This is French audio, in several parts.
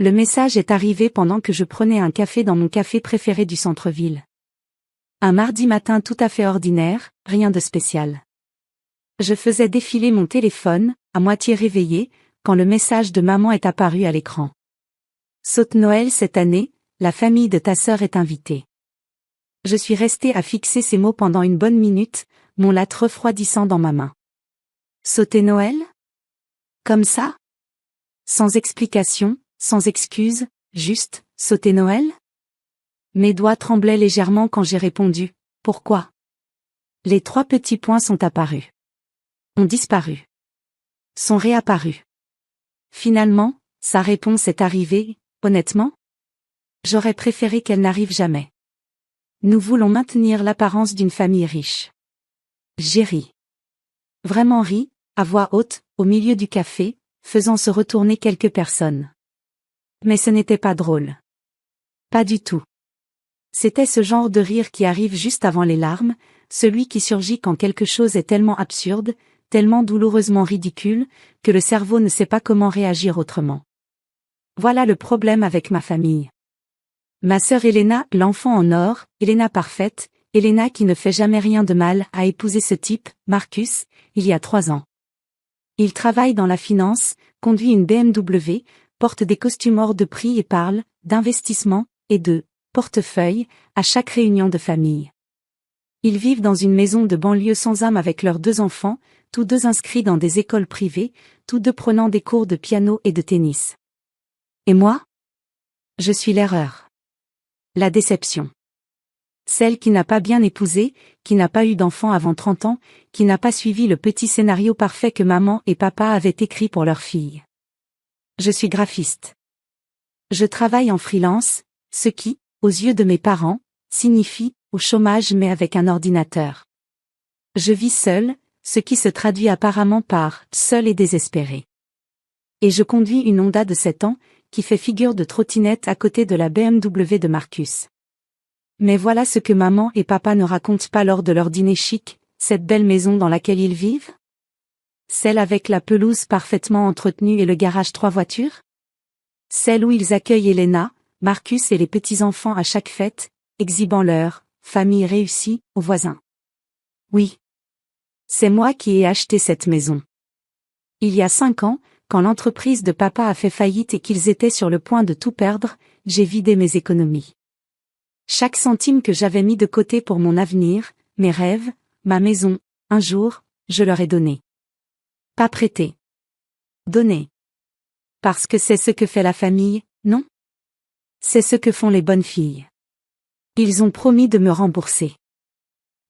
Le message est arrivé pendant que je prenais un café dans mon café préféré du centre-ville. Un mardi matin tout à fait ordinaire, rien de spécial. Je faisais défiler mon téléphone, à moitié réveillé, quand le message de maman est apparu à l'écran. Saute Noël cette année, la famille de ta sœur est invitée. Je suis restée à fixer ces mots pendant une bonne minute, mon latte refroidissant dans ma main. Sauter Noël? Comme ça? Sans explication, sans excuse, juste, sauter Noël? Mes doigts tremblaient légèrement quand j'ai répondu, pourquoi? Les 3 petits points sont apparus. Ont disparu. Sont réapparus. Finalement, sa réponse est arrivée, honnêtement? J'aurais préféré qu'elle n'arrive jamais. Nous voulons maintenir l'apparence d'une famille riche. J'ai ri. Vraiment ri, à voix haute, au milieu du café, faisant se retourner quelques personnes. Mais ce n'était pas drôle. Pas du tout. C'était ce genre de rire qui arrive juste avant les larmes, celui qui surgit quand quelque chose est tellement absurde, tellement douloureusement ridicule, que le cerveau ne sait pas comment réagir autrement. Voilà le problème avec ma famille. Ma sœur Elena, l'enfant en or, Elena parfaite, Elena qui ne fait jamais rien de mal, a épousé ce type, Marcus, il y a 3 ans. Il travaille dans la finance, conduit une BMW, porte des costumes hors de prix et parle d'investissement et de portefeuille à chaque réunion de famille. Ils vivent dans une maison de banlieue sans âme avec leurs 2 enfants, tous 2 inscrits dans des écoles privées, tous 2 prenant des cours de piano et de tennis. Et moi? Je suis l'erreur. La déception. Celle qui n'a pas bien épousé, qui n'a pas eu d'enfant avant 30 ans, qui n'a pas suivi le petit scénario parfait que maman et papa avaient écrit pour leur fille. Je suis graphiste. Je travaille en freelance, ce qui, aux yeux de mes parents, signifie au chômage mais avec un ordinateur. Je vis seule, ce qui se traduit apparemment par seule et désespérée. Et je conduis une Honda de 7 ans, qui fait figure de trottinette à côté de la BMW de Marcus. Mais voilà ce que maman et papa ne racontent pas lors de leur dîner chic, cette belle maison dans laquelle ils vivent? Celle avec la pelouse parfaitement entretenue et le garage 3 voitures? Celle où ils accueillent Elena, Marcus et les petits-enfants à chaque fête, exhibant leur famille réussie aux voisins. Oui. C'est moi qui ai acheté cette maison. Il y a 5 ans, quand l'entreprise de papa a fait faillite et qu'ils étaient sur le point de tout perdre, j'ai vidé mes économies. Chaque centime que j'avais mis de côté pour mon avenir, mes rêves, ma maison, un jour, je leur ai donné. Pas prêté. Donné. Parce que c'est ce que fait la famille, non? C'est ce que font les bonnes filles. Ils ont promis de me rembourser.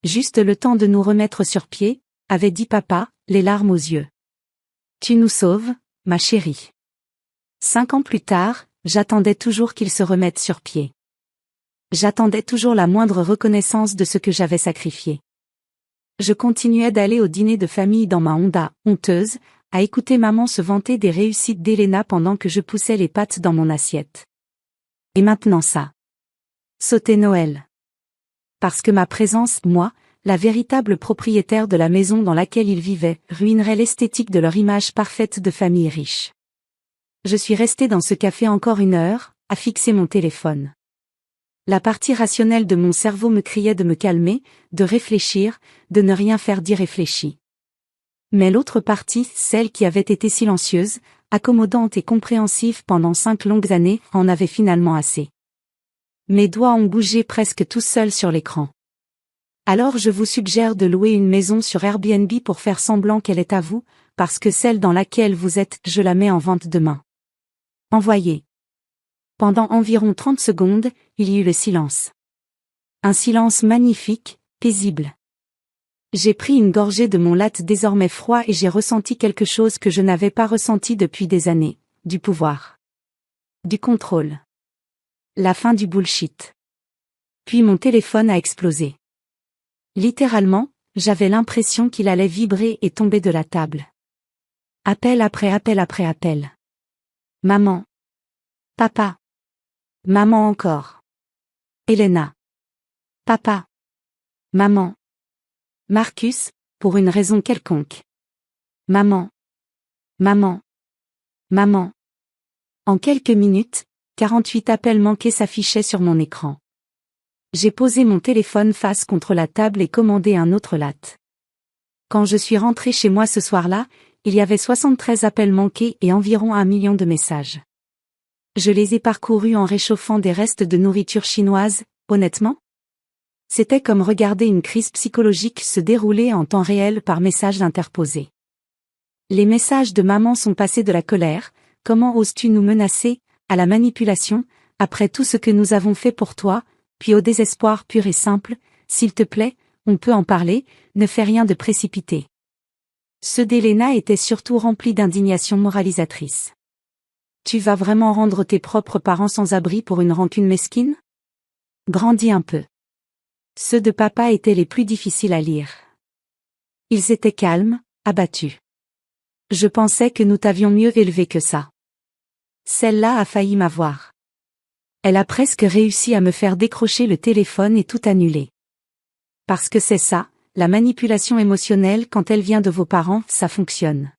Juste le temps de nous remettre sur pied, avait dit papa, les larmes aux yeux. Tu nous sauves, ma chérie. 5 ans plus tard, j'attendais toujours qu'ils se remettent sur pied. J'attendais toujours la moindre reconnaissance de ce que j'avais sacrifié. Je continuais d'aller au dîner de famille dans ma Honda, honteuse, à écouter maman se vanter des réussites d'Elena pendant que je poussais les pâtes dans mon assiette. Et maintenant ça. Sauter Noël. Parce que ma présence, moi, la véritable propriétaire de la maison dans laquelle ils vivaient, ruinerait l'esthétique de leur image parfaite de famille riche. Je suis restée dans ce café encore 1 heure, à fixer mon téléphone. La partie rationnelle de mon cerveau me criait de me calmer, de réfléchir, de ne rien faire d'irréfléchi. Mais l'autre partie, celle qui avait été silencieuse, accommodante et compréhensive pendant 5 longues années, en avait finalement assez. Mes doigts ont bougé presque tout seuls sur l'écran. Alors je vous suggère de louer une maison sur Airbnb pour faire semblant qu'elle est à vous, parce que celle dans laquelle vous êtes, je la mets en vente demain. Envoyez. Pendant environ 30 secondes, il y eut le silence. Un silence magnifique, paisible. J'ai pris une gorgée de mon latte désormais froid et j'ai ressenti quelque chose que je n'avais pas ressenti depuis des années, du pouvoir. Du contrôle. La fin du bullshit. Puis mon téléphone a explosé. Littéralement, j'avais l'impression qu'il allait vibrer et tomber de la table. Appel après appel après appel. Maman. Papa. Maman encore. Elena. Papa. Maman. Marcus, pour une raison quelconque. Maman. Maman. Maman. En quelques minutes, 48 appels manqués s'affichaient sur mon écran. J'ai posé mon téléphone face contre la table et commandé un autre latte. Quand je suis rentré chez moi ce soir-là, il y avait 73 appels manqués et environ 1 million de messages. Je les ai parcourus en réchauffant des restes de nourriture chinoise, honnêtement. C'était comme regarder une crise psychologique se dérouler en temps réel par messages interposés. Les messages de maman sont passés de la colère, comment oses-tu nous menacer, à la manipulation, après tout ce que nous avons fait pour toi, puis au désespoir pur et simple, s'il te plaît, on peut en parler, ne fais rien de précipité. Ceux d'Elena étaient surtout remplis d'indignation moralisatrice. Tu vas vraiment rendre tes propres parents sans abri pour une rancune mesquine? Grandis un peu. Ceux de papa étaient les plus difficiles à lire. Ils étaient calmes, abattus. Je pensais que nous t'avions mieux élevé que ça. Celle-là a failli m'avoir. Elle a presque réussi à me faire décrocher le téléphone et tout annuler. Parce que c'est ça, la manipulation émotionnelle quand elle vient de vos parents, ça fonctionne.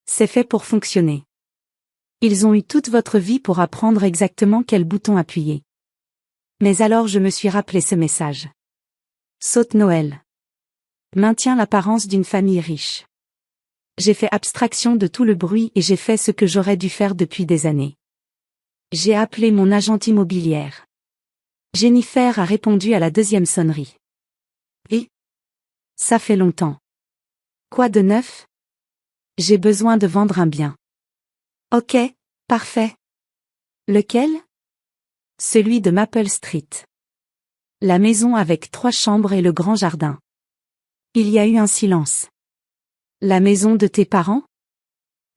C'est fait pour fonctionner. Ils ont eu toute votre vie pour apprendre exactement quel bouton appuyer. Mais alors je me suis rappelé ce message. Saute Noël. Maintiens l'apparence d'une famille riche. J'ai fait abstraction de tout le bruit et j'ai fait ce que j'aurais dû faire depuis des années. J'ai appelé mon agente immobilière. Jennifer a répondu à la deuxième sonnerie. Et? Ça fait longtemps. Quoi de neuf? J'ai besoin de vendre un bien. Ok, parfait. Lequel? Celui de Maple Street. La maison avec 3 chambres et le grand jardin. Il y a eu un silence. La maison de tes parents?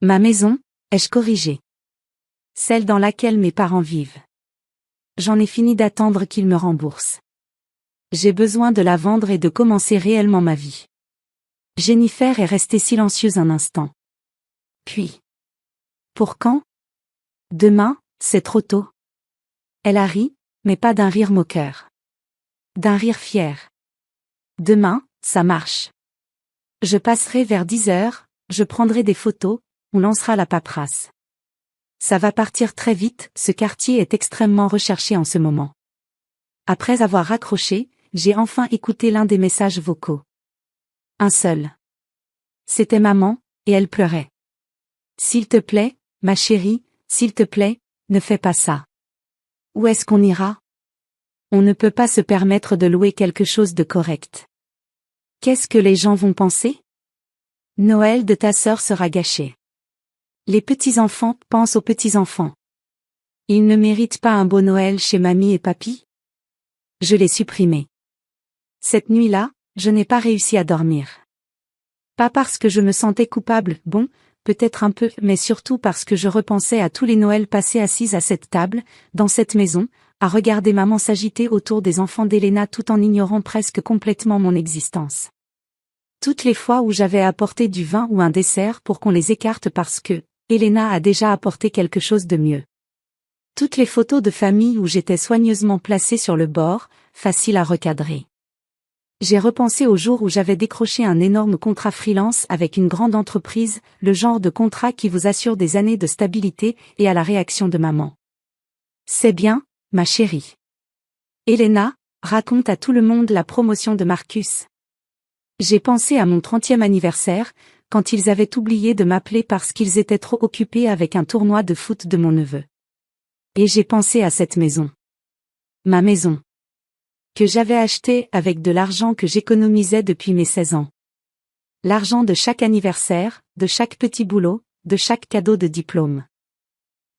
Ma maison, ai-je corrigé. Celle dans laquelle mes parents vivent. J'en ai fini d'attendre qu'ils me remboursent. J'ai besoin de la vendre et de commencer réellement ma vie. Jennifer est restée silencieuse un instant. Puis. Pour quand? Demain, c'est trop tôt. Elle a ri, mais pas d'un rire moqueur. D'un rire fier. Demain, ça marche. Je passerai vers 10 heures, je prendrai des photos, on lancera la paperasse. Ça va partir très vite, ce quartier est extrêmement recherché en ce moment. Après avoir raccroché, j'ai enfin écouté l'un des messages vocaux. Un seul. C'était maman, et elle pleurait. S'il te plaît, ma chérie, s'il te plaît, ne fais pas ça. Où est-ce qu'on ira? On ne peut pas se permettre de louer quelque chose de correct. Qu'est-ce que les gens vont penser? Noël de ta sœur sera gâché. Les petits-enfants pensent aux petits-enfants. Ils ne méritent pas un beau Noël chez mamie et papy? Je l'ai supprimé. Cette nuit-là, je n'ai pas réussi à dormir. Pas parce que je me sentais coupable, bon, peut-être un peu, mais surtout parce que je repensais à tous les Noëls passés assises à cette table, dans cette maison, à regarder maman s'agiter autour des enfants d'Elena tout en ignorant presque complètement mon existence. Toutes les fois où j'avais apporté du vin ou un dessert pour qu'on les écarte parce que Elena a déjà apporté quelque chose de mieux. Toutes les photos de famille où j'étais soigneusement placée sur le bord, facile à recadrer. J'ai repensé au jour où j'avais décroché un énorme contrat freelance avec une grande entreprise, le genre de contrat qui vous assure des années de stabilité, et à la réaction de maman. C'est bien, ma chérie. Elena, raconte à tout le monde la promotion de Marcus. J'ai pensé à mon 30e anniversaire, quand ils avaient oublié de m'appeler parce qu'ils étaient trop occupés avec un tournoi de foot de mon neveu. Et j'ai pensé à cette maison. Ma maison. Que j'avais achetée avec de l'argent que j'économisais depuis mes 16 ans. L'argent de chaque anniversaire, de chaque petit boulot, de chaque cadeau de diplôme.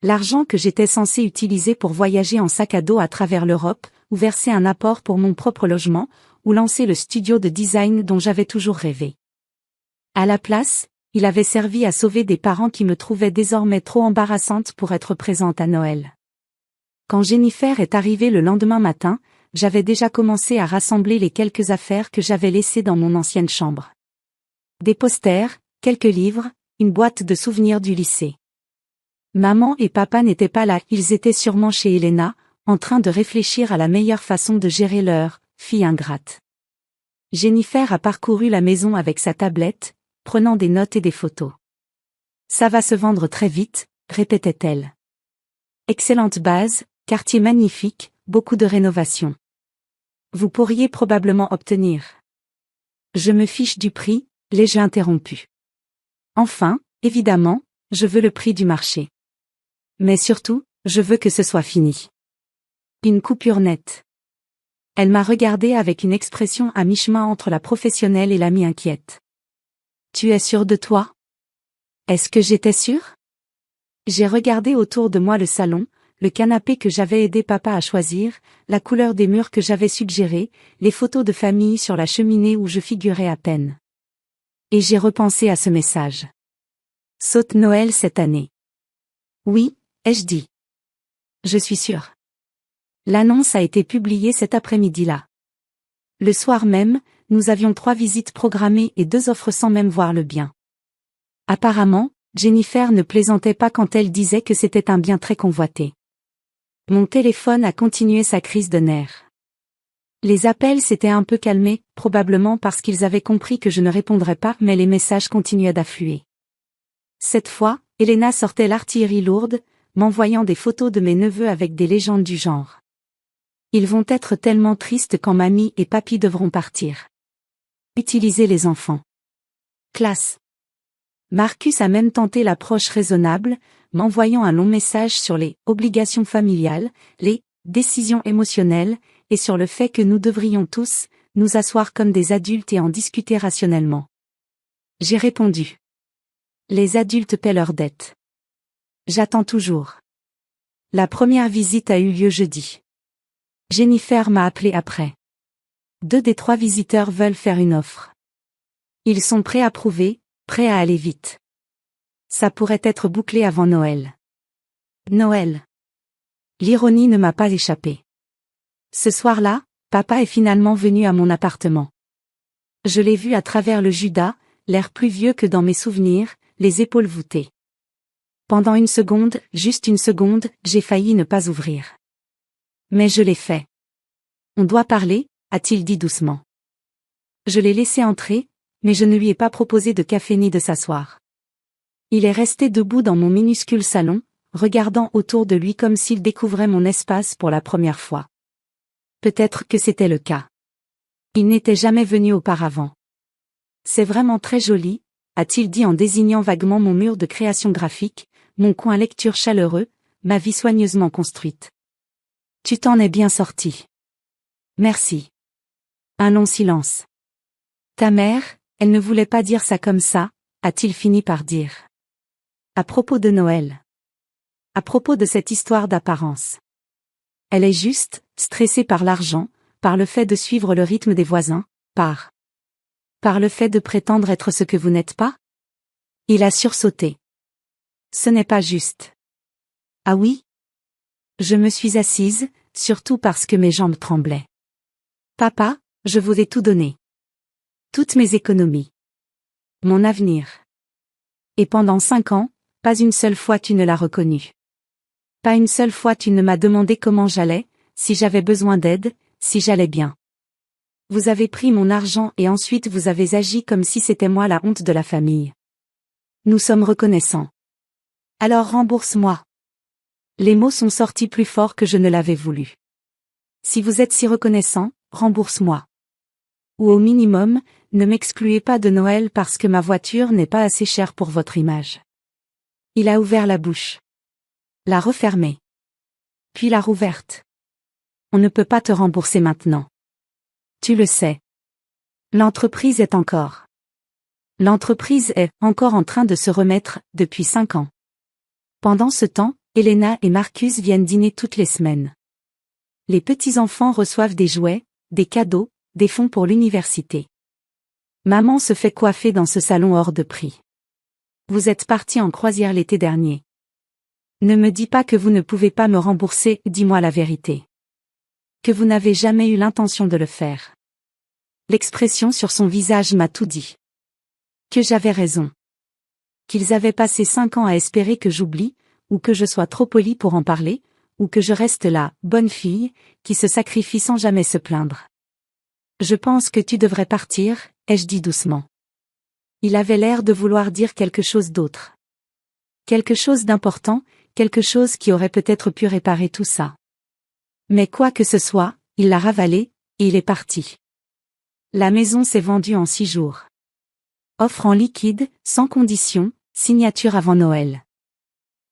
L'argent que j'étais censé utiliser pour voyager en sac à dos à travers l'Europe, ou verser un apport pour mon propre logement, ou lancer le studio de design dont j'avais toujours rêvé. À la place, il avait servi à sauver des parents qui me trouvaient désormais trop embarrassante pour être présente à Noël. Quand Jennifer est arrivée le lendemain matin, j'avais déjà commencé à rassembler les quelques affaires que j'avais laissées dans mon ancienne chambre. Des posters, quelques livres, une boîte de souvenirs du lycée. Maman et papa n'étaient pas là, ils étaient sûrement chez Elena, en train de réfléchir à la meilleure façon de gérer leur fille ingrate. Jennifer a parcouru la maison avec sa tablette, prenant des notes et des photos. Ça va se vendre très vite, répétait-elle. Excellente base, quartier magnifique, beaucoup de rénovations. Vous pourriez probablement obtenir. Je me fiche du prix, l'ai-je interrompu. Enfin, évidemment, je veux le prix du marché. Mais surtout, je veux que ce soit fini. Une coupure nette. Elle m'a regardé avec une expression à mi-chemin entre la professionnelle et l'amie inquiète. Tu es sûre de toi? Est-ce que j'étais sûre? J'ai regardé autour de moi le salon, le canapé que j'avais aidé papa à choisir, la couleur des murs que j'avais suggéré, les photos de famille sur la cheminée où je figurais à peine. Et j'ai repensé à ce message. Saute Noël cette année. Oui, ai-je dit. Je suis sûre. L'annonce a été publiée cet après-midi-là. Le soir même, nous avions 3 visites programmées et 2 offres sans même voir le bien. Apparemment, Jennifer ne plaisantait pas quand elle disait que c'était un bien très convoité. Mon téléphone a continué sa crise de nerfs. Les appels s'étaient un peu calmés, probablement parce qu'ils avaient compris que je ne répondrais pas, mais les messages continuaient d'affluer. Cette fois, Elena sortait l'artillerie lourde, m'envoyant des photos de mes neveux avec des légendes du genre. Ils vont être tellement tristes quand mamie et papy devront partir. Utiliser les enfants. Classe. Marcus a même tenté l'approche raisonnable, m'envoyant un long message sur les obligations familiales, les décisions émotionnelles, et sur le fait que nous devrions tous nous asseoir comme des adultes et en discuter rationnellement. J'ai répondu. Les adultes paient leurs dettes. J'attends toujours. La première visite a eu lieu jeudi. Jennifer m'a appelé après. 2 des 3 visiteurs veulent faire une offre. Ils sont prêts à prouver, prêts à aller vite. Ça pourrait être bouclé avant Noël. Noël. L'ironie ne m'a pas échappé. Ce soir-là, papa est finalement venu à mon appartement. Je l'ai vu à travers le Judas, l'air plus vieux que dans mes souvenirs, les épaules voûtées. Pendant une seconde, juste une seconde, j'ai failli ne pas ouvrir. Mais je l'ai fait. On doit parler, a-t-il dit doucement. Je l'ai laissé entrer, mais je ne lui ai pas proposé de café ni de s'asseoir. Il est resté debout dans mon minuscule salon, regardant autour de lui comme s'il découvrait mon espace pour la première fois. Peut-être que c'était le cas. Il n'était jamais venu auparavant. C'est vraiment très joli, a-t-il dit en désignant vaguement mon mur de création graphique, mon coin lecture chaleureux, ma vie soigneusement construite. Tu t'en es bien sorti. Merci. Un long silence. Ta mère, elle ne voulait pas dire ça comme ça, a-t-il fini par dire. À propos de Noël. À propos de cette histoire d'apparence. Elle est juste, stressée par l'argent, par le fait de suivre le rythme des voisins, par le fait de prétendre être ce que vous n'êtes pas? Il a sursauté. Ce n'est pas juste. Ah oui? Je me suis assise, surtout parce que mes jambes tremblaient. Papa, je vous ai tout donné. Toutes mes économies. Mon avenir. Et pendant 5 ans, pas une seule fois tu ne l'as reconnu. Pas une seule fois tu ne m'as demandé comment j'allais, si j'avais besoin d'aide, si j'allais bien. Vous avez pris mon argent et ensuite vous avez agi comme si c'était moi la honte de la famille. Nous sommes reconnaissants. Alors rembourse-moi. Les mots sont sortis plus forts que je ne l'avais voulu. Si vous êtes si reconnaissant, rembourse-moi. Ou au minimum, ne m'excluez pas de Noël parce que ma voiture n'est pas assez chère pour votre image. Il a ouvert la bouche. La refermée. Puis la rouverte. On ne peut pas te rembourser maintenant. Tu le sais. L'entreprise est encore en train de se remettre, depuis 5 ans. Pendant ce temps, Elena et Marcus viennent dîner toutes les semaines. Les petits-enfants reçoivent des jouets, des cadeaux, des fonds pour l'université. Maman se fait coiffer dans ce salon hors de prix. Vous êtes parti en croisière l'été dernier. Ne me dis pas que vous ne pouvez pas me rembourser, dis-moi la vérité. Que vous n'avez jamais eu l'intention de le faire. L'expression sur son visage m'a tout dit. Que j'avais raison. Qu'ils avaient passé 5 ans à espérer que j'oublie, ou que je sois trop polie pour en parler, ou que je reste là, bonne fille, qui se sacrifie sans jamais se plaindre. Je pense que tu devrais partir, ai-je dit doucement. Il avait l'air de vouloir dire quelque chose d'autre. Quelque chose d'important, quelque chose qui aurait peut-être pu réparer tout ça. Mais quoi que ce soit, il l'a ravalé, et il est parti. La maison s'est vendue en 6 jours. Offre en liquide, sans condition, signature avant Noël.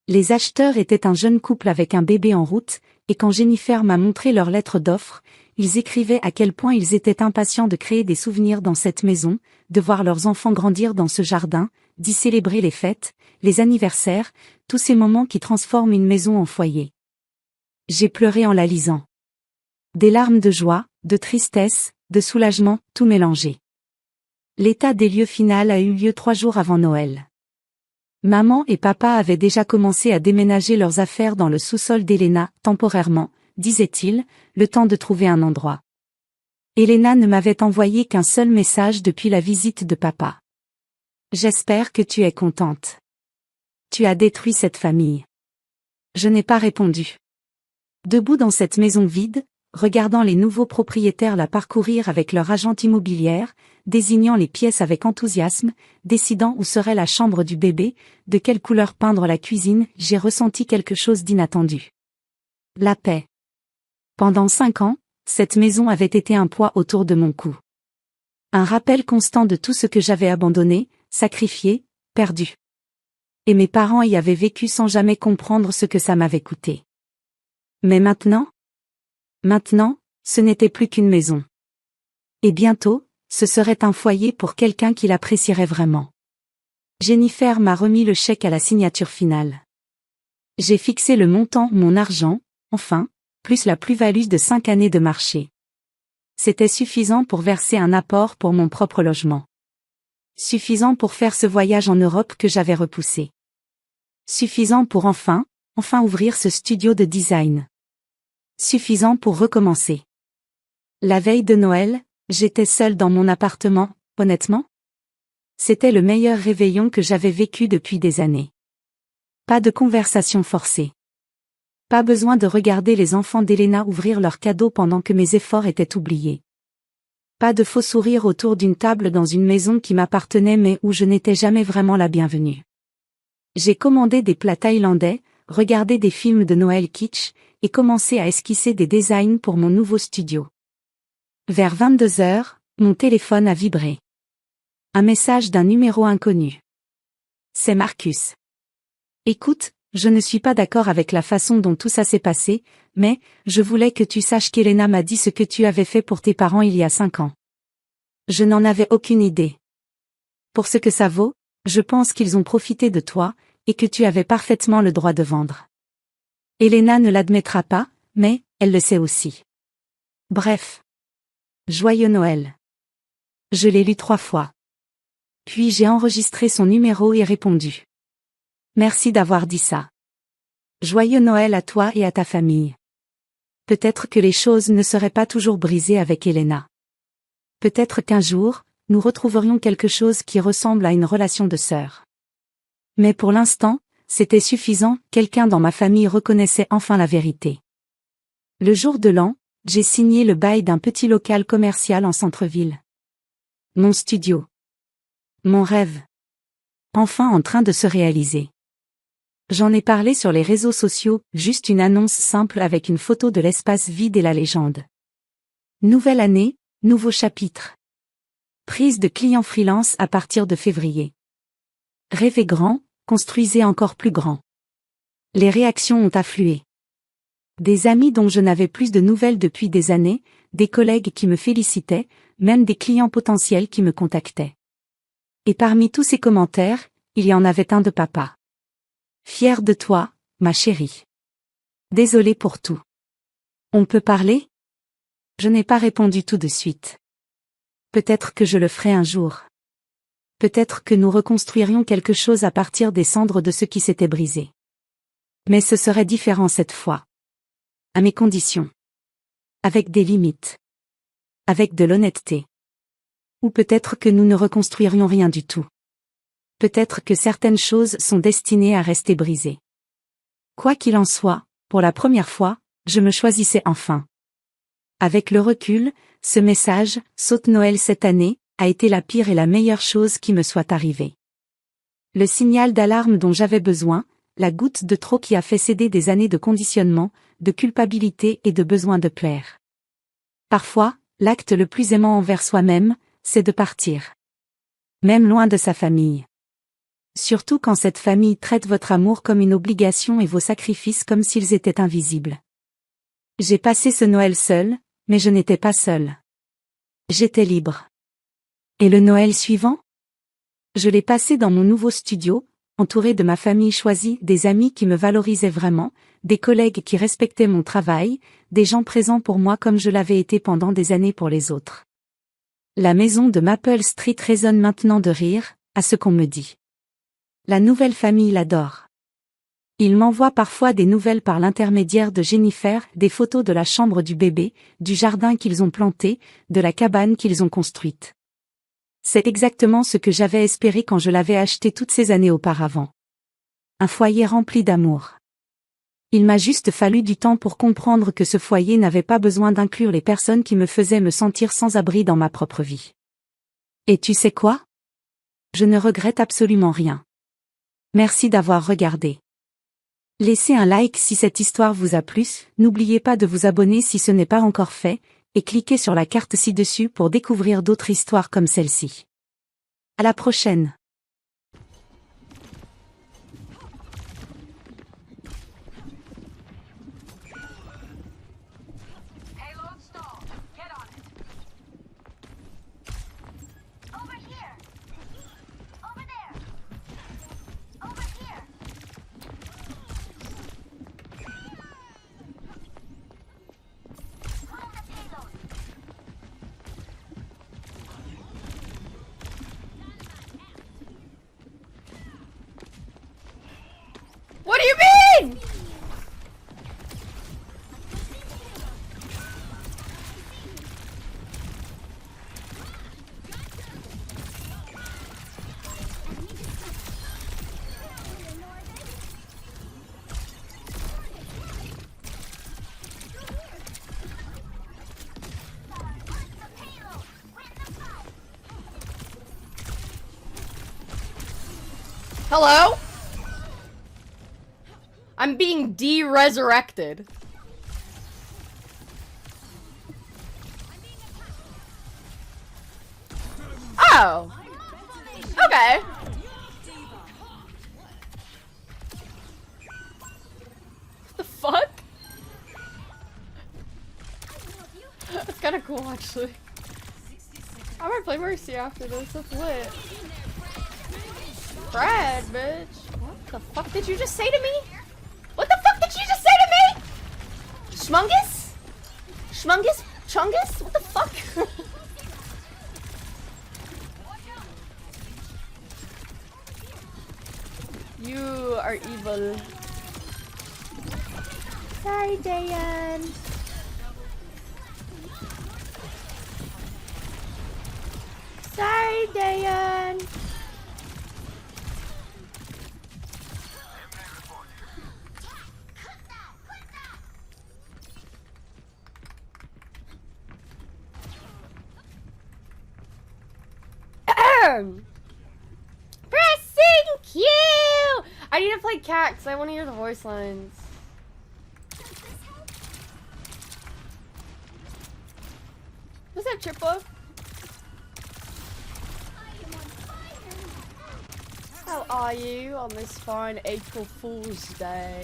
Les acheteurs étaient un jeune couple avec un bébé en route, et quand Jennifer m'a montré leur lettre d'offre, ils écrivaient à quel point ils étaient impatients de créer des souvenirs dans cette maison, de voir leurs enfants grandir dans ce jardin, d'y célébrer les fêtes, les anniversaires, tous ces moments qui transforment une maison en foyer. J'ai pleuré en la lisant. Des larmes de joie, de tristesse, de soulagement, tout mélangé. L'état des lieux final a eu lieu 3 jours avant Noël. Maman et papa avaient déjà commencé à déménager leurs affaires dans le sous-sol d'Elena, temporairement, disait-il, le temps de trouver un endroit. Elena ne m'avait envoyé qu'un seul message depuis la visite de papa. J'espère que tu es contente. Tu as détruit cette famille. Je n'ai pas répondu. Debout dans cette maison vide, regardant les nouveaux propriétaires la parcourir avec leur agente immobilière, désignant les pièces avec enthousiasme, décidant où serait la chambre du bébé, de quelle couleur peindre la cuisine, j'ai ressenti quelque chose d'inattendu. La paix. Pendant 5 ans, cette maison avait été un poids autour de mon cou. Un rappel constant de tout ce que j'avais abandonné, sacrifié, perdu. Et mes parents y avaient vécu sans jamais comprendre ce que ça m'avait coûté. Mais maintenant, ce n'était plus qu'une maison. Et bientôt, ce serait un foyer pour quelqu'un qui l'apprécierait vraiment. Jennifer m'a remis le chèque à la signature finale. J'ai fixé le montant, mon argent, enfin, plus la plus-value de 5 années de marché. C'était suffisant pour verser un apport pour mon propre logement. Suffisant pour faire ce voyage en Europe que j'avais repoussé. Suffisant pour enfin ouvrir ce studio de design. Suffisant pour recommencer. La veille de Noël, j'étais seule dans mon appartement, honnêtement. C'était le meilleur réveillon que j'avais vécu depuis des années. Pas de conversation forcée. Pas besoin de regarder les enfants d'Elena ouvrir leurs cadeaux pendant que mes efforts étaient oubliés. Pas de faux sourires autour d'une table dans une maison qui m'appartenait mais où je n'étais jamais vraiment la bienvenue. J'ai commandé des plats thaïlandais, regardé des films de Noël kitsch, et commencé à esquisser des designs pour mon nouveau studio. Vers 22 heures, mon téléphone a vibré. Un message d'un numéro inconnu. C'est Marcus. Écoute, je ne suis pas d'accord avec la façon dont tout ça s'est passé, mais, je voulais que tu saches qu'Elena m'a dit ce que tu avais fait pour tes parents il y a 5 ans. Je n'en avais aucune idée. Pour ce que ça vaut, je pense qu'ils ont profité de toi, et que tu avais parfaitement le droit de vendre. Elena ne l'admettra pas, mais, elle le sait aussi. Bref. Joyeux Noël. Je l'ai lu 3 fois. Puis j'ai enregistré son numéro et répondu. Merci d'avoir dit ça. Joyeux Noël à toi et à ta famille. Peut-être que les choses ne seraient pas toujours brisées avec Elena. Peut-être qu'un jour, nous retrouverions quelque chose qui ressemble à une relation de sœur. Mais pour l'instant, c'était suffisant, quelqu'un dans ma famille reconnaissait enfin la vérité. Le jour de l'an, j'ai signé le bail d'un petit local commercial en centre-ville. Mon studio. Mon rêve. Enfin en train de se réaliser. J'en ai parlé sur les réseaux sociaux, juste une annonce simple avec une photo de l'espace vide et la légende. Nouvelle année, nouveau chapitre. Prise de clients freelance à partir de février. Rêvez grand, construisez encore plus grand. Les réactions ont afflué. Des amis dont je n'avais plus de nouvelles depuis des années, des collègues qui me félicitaient, même des clients potentiels qui me contactaient. Et parmi tous ces commentaires, il y en avait un de papa. Fier de toi, ma chérie. Désolé pour tout. On peut parler? Je n'ai pas répondu tout de suite. Peut-être que je le ferai un jour. Peut-être que nous reconstruirions quelque chose à partir des cendres de ce qui s'était brisé. Mais ce serait différent cette fois. À mes conditions. Avec des limites. Avec de l'honnêteté. Ou peut-être que nous ne reconstruirions rien du tout. Peut-être que certaines choses sont destinées à rester brisées. Quoi qu'il en soit, pour la première fois, je me choisissais enfin. Avec le recul, ce message, saute Noël cette année, a été la pire et la meilleure chose qui me soit arrivée. Le signal d'alarme dont j'avais besoin, la goutte de trop qui a fait céder des années de conditionnement, de culpabilité et de besoin de plaire. Parfois, l'acte le plus aimant envers soi-même, c'est de partir. Même loin de sa famille. Surtout quand cette famille traite votre amour comme une obligation et vos sacrifices comme s'ils étaient invisibles. J'ai passé ce Noël seul, mais je n'étais pas seule. J'étais libre. Et le Noël suivant? Je l'ai passé dans mon nouveau studio, entouré de ma famille choisie, des amis qui me valorisaient vraiment, des collègues qui respectaient mon travail, des gens présents pour moi comme je l'avais été pendant des années pour les autres. La maison de Maple Street résonne maintenant de rire, à ce qu'on me dit. La nouvelle famille l'adore. Il m'envoie parfois des nouvelles par l'intermédiaire de Jennifer, des photos de la chambre du bébé, du jardin qu'ils ont planté, de la cabane qu'ils ont construite. C'est exactement ce que j'avais espéré quand je l'avais acheté toutes ces années auparavant. Un foyer rempli d'amour. Il m'a juste fallu du temps pour comprendre que ce foyer n'avait pas besoin d'inclure les personnes qui me faisaient me sentir sans abri dans ma propre vie. Et tu sais quoi? Je ne regrette absolument rien. Merci d'avoir regardé. Laissez un like si cette histoire vous a plu, n'oubliez pas de vous abonner si ce n'est pas encore fait, et cliquez sur la carte ci-dessus pour découvrir d'autres histoires comme celle-ci. À la prochaine! What do you mean? Hello? I'm being de-resurrected. Oh. Okay. What the fuck? That's kinda cool, actually. I might play Mercy after this. That's lit. Brad, bitch. What the fuck did you just say to me? What the fuck did you just say to me? Schmungus? Schmungus? Chungus? What the fuck? You are evil. Sorry, Dayan. Sorry, Dayan. Pressing Q! I need to play Cat because I want to hear the voice lines. What's up, Triple? How are you on this fine April Fool's Day?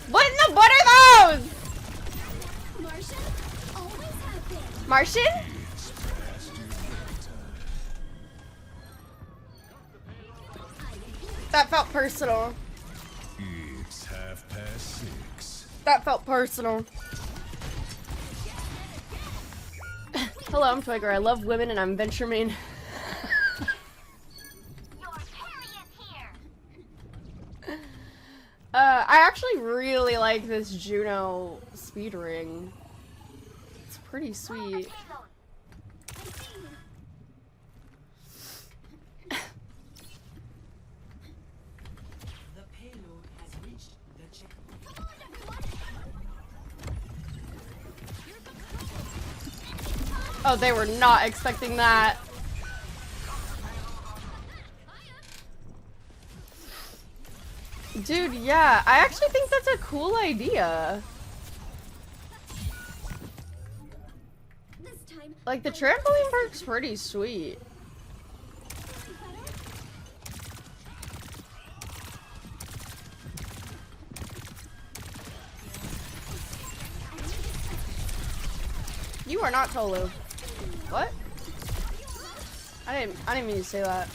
What in the what are those? Martian? That felt personal. It's 6:30. That felt personal. Hello, I'm Twigger. I love women and I'm Venturemain. I actually really like this Juno speed ring. It's pretty sweet. Oh, they were not expecting that. Dude, yeah, I actually think that's a cool idea. Like, the trampoline park's pretty sweet. You are not Tolu. What? I didn't mean to say that.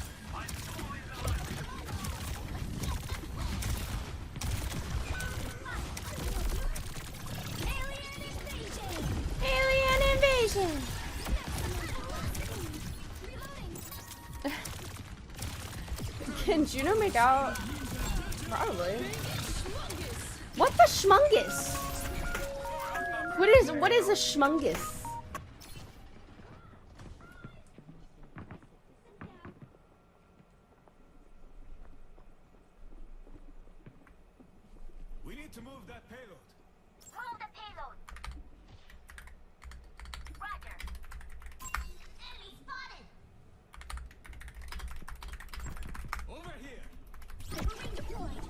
Alien invasion! Can Juno make out? Probably. What the schmungus? What is a schmungus? We need to move that payload. Move the payload. Roger. Enemy spotted. Over here. Ring deployed.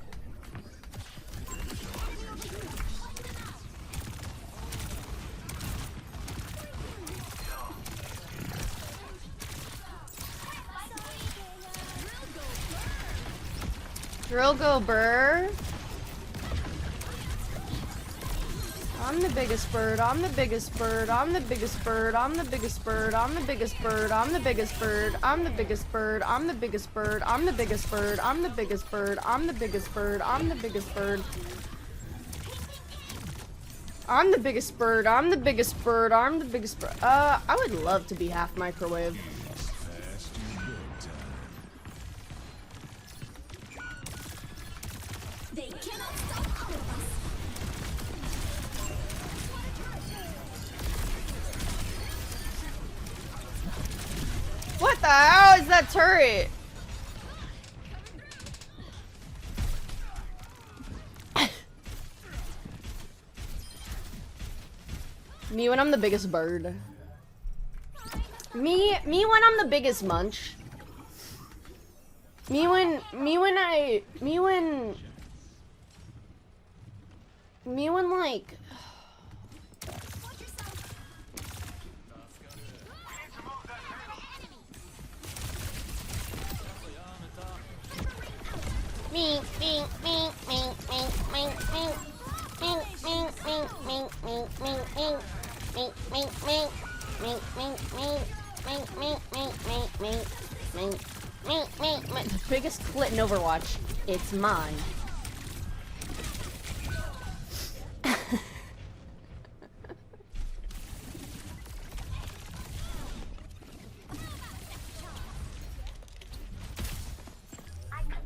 Drill go burr. I'm the biggest bird, I'm the biggest bird, I'm the biggest bird, I'm the biggest bird, I'm the biggest bird, I'm the biggest bird, I'm the biggest bird, I'm the biggest bird, I'm the biggest bird, I'm the biggest bird, I'm the biggest bird, I'm the biggest bird. I'm the biggest bird, I'm the biggest bird, I'm the biggest bird. I would love to be half microwave. Fast in no time. They cannot stop all of us. What the hell is that turret? Me when I'm the biggest bird. Me when I'm the biggest munch. Me when like me the biggest clit in Overwatch. It's mine.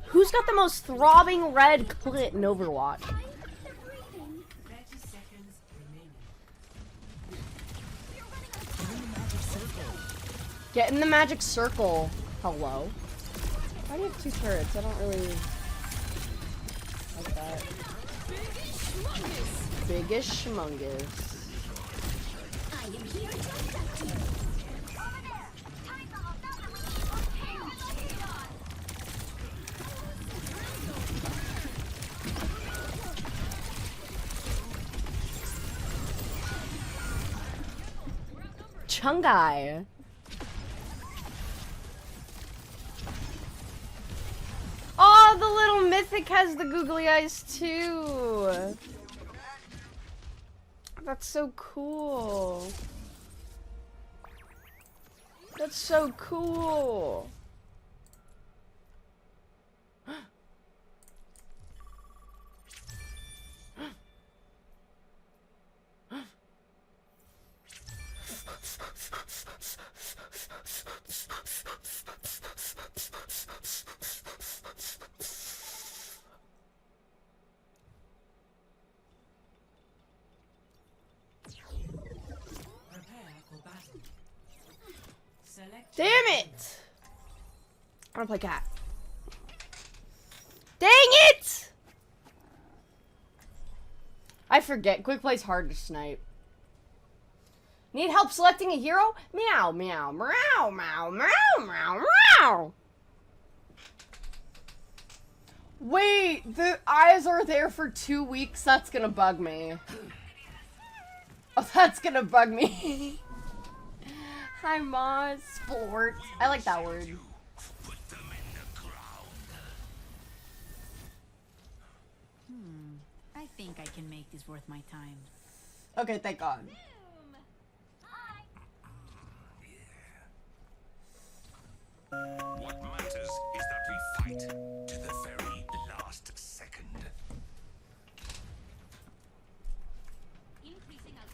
Who's got the most throbbing red clit in Overwatch? Get in the magic circle. Hello. Why do you have two turrets? I don't really like that. Biggest schmungus. I am here to protect you. Over there. Time to hold up and we keep on payload. Chungai. Oh, the little mythic has the googly eyes too. That's so cool. That's so cool. Damn it! I wanna play cat. Dang it! I forget. Quick play's hard to snipe. Need help selecting a hero? Meow, meow, meow, meow, meow, meow, meow. Wait, the eyes are there for 2 weeks? That's gonna bug me. Oh, that's gonna bug me. Hi, Moss. Sport. I like that word. I think I can make this worth my time. Okay, thank God. What matters is that we fight to the very last second. Increasing our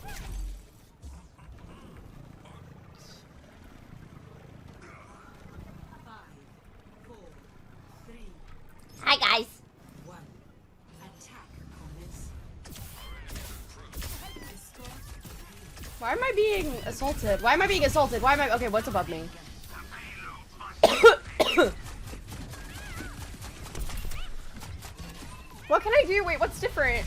Hi guys. Why am I being assaulted? Why am I being assaulted? Why am I... Okay, what's above me? What can I do? Wait, what's different?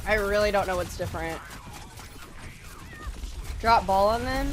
I really don't know what's different. Drop ball on them?